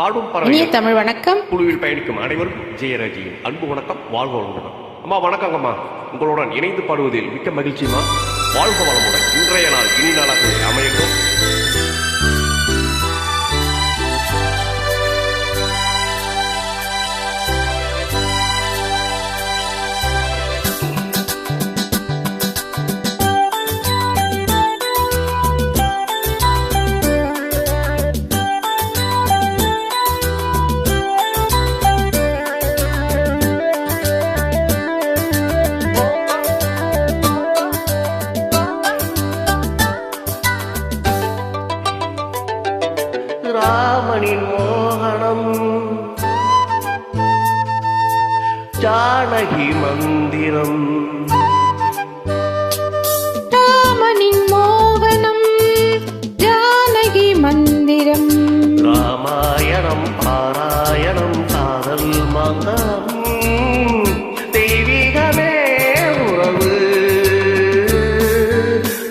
பாடும் இனிய தமிழ் வணக்கம். குழுவில் பயணிக்கும் அனைவருக்கும் ஜெயராஜியின் அன்பு வணக்கம். வாழ்க வளமுடன். அம்மா வணக்கங்கம்மா. உங்களுடன் இணைந்து பாடுவதில் மிக்க மகிழ்ச்சிமா. வாழ்க வளமுடன். இன்றைய நாள் இனி நாளாக அமையட்டும். ராமனின் மோகனம், ஜானகி மந்திரம். ராமனின் மோகனம், ஜானகி மந்திரம். ராமாயணம் பாராயணம் காதல் மந்திரம். தெய்வீகமே உறவு.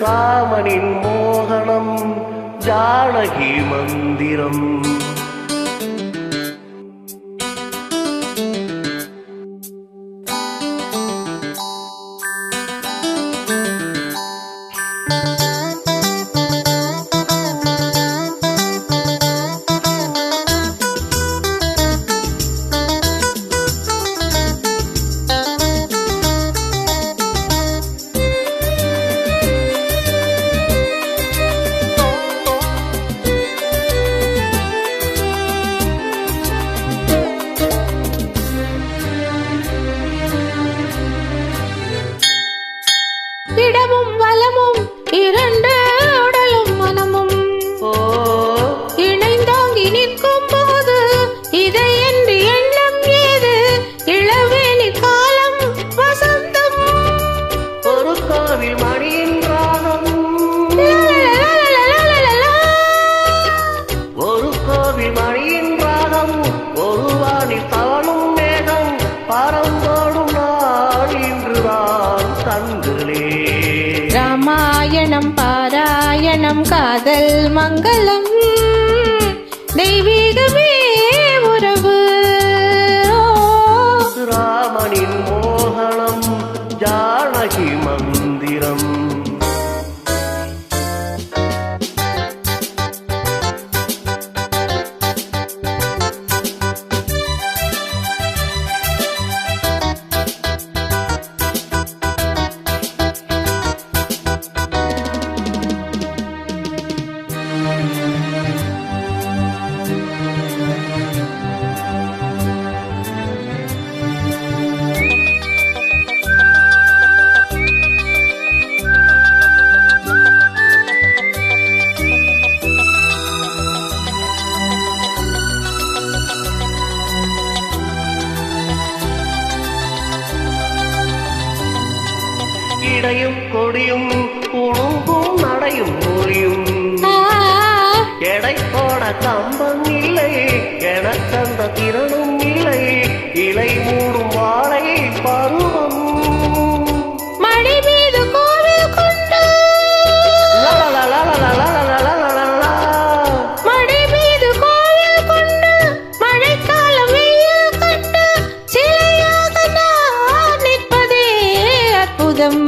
ராமனின் மோகனம், ஜானகி மந்திரம். இடமும் வலமும் இரண்டு உடலும் மனமும் இணைந்தோங்கி நிற்கும் போது இதை என்று எண்ணம் ஏது? இளவேணி காலம் வசந்தம். ஒரு கோவில் மணியின் ராகம், ஒரு கோவில் மணியின் ராகம். ஒரு வானில் தவழும் மேகம், பரந்தோடும் நாள் இன்றுதான் கண்களே. ராமாயணம் பாராயணம் காதல் மங்களம். தெய்வீகமே உறவு. ராமனின் மோகனம், ஜானகி மந்திரம். இடையும் கொடியும் குழுங்கும் நடையும் மொழியும். எடை போட கம்பம் இல்லை, எனக்கந்த திறனும் இல்லை. இலை மூடும் வாழை பருவம். மழை மீது கோவில் கொண்டு, மழை மீது கோவில் கொண்டு, மழைக்காலம் வெயில் கண்டு சிலையாக நான் நிற்பதே அற்புதம்.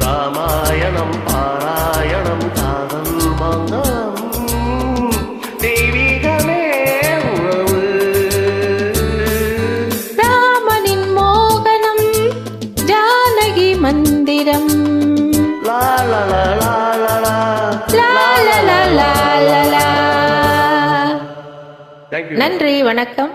ராமாயணம் பாராயணம் காதல் மந்திரம். தெய்வீகமே உறவு. ராமனின் மோகனம், ஜானகி மந்திரம். லா லா லா லா லா லா லா லா லா லா லா லா. Thank you. நன்றி, வணக்கம்.